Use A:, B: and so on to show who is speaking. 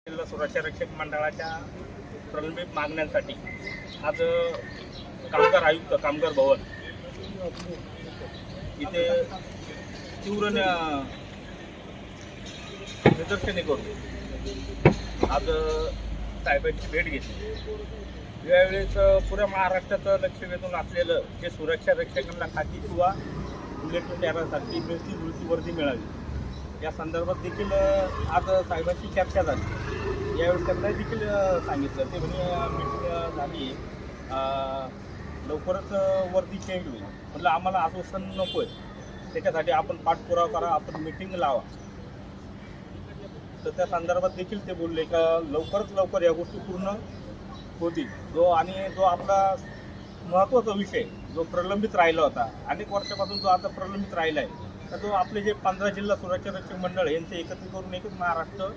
A: जिल्हा सुरक्षा रक्षक मंडळाच्या प्रलंबित मागण्यांसाठी आज कामगार आयुक्त कामगार भवन इथे तीव्र निदर्शने करून आज साहेबांची भेट घेतली। यावेळेस पुऱ्या महाराष्ट्राचं लक्ष वेधून असलेलं जे सुरक्षा रक्षकांना खाती किंवा बुलेटिन तयारासाठी मिळती वर्दी मिळावी या संदर्भात देखील आज साहेबांची चर्चा झाली। यावेळी त्यांना देखील सांगितलं ते मीटिंग झाली लवकरच वर्दी चेंज होईल। म्हटलं आम्हाला आश्वासन नको आहे, त्याच्यासाठी आपण पाठपुरावा करा, आपण मीटिंग लावा। तर त्या संदर्भात देखील ते बोलले का लवकरच लवकर या गोष्टी पूर्ण होतील। जो आपला महत्त्वाचा विषय जो प्रलंबित राहिला होता अनेक वर्षापासून जो आता प्रलंबित राहिला आहे, तर तो आपले जे 15 जिल्हा सुरक्षा रक्षक मंडळ यांचे एकत्रित करून एकच महाराष्ट्र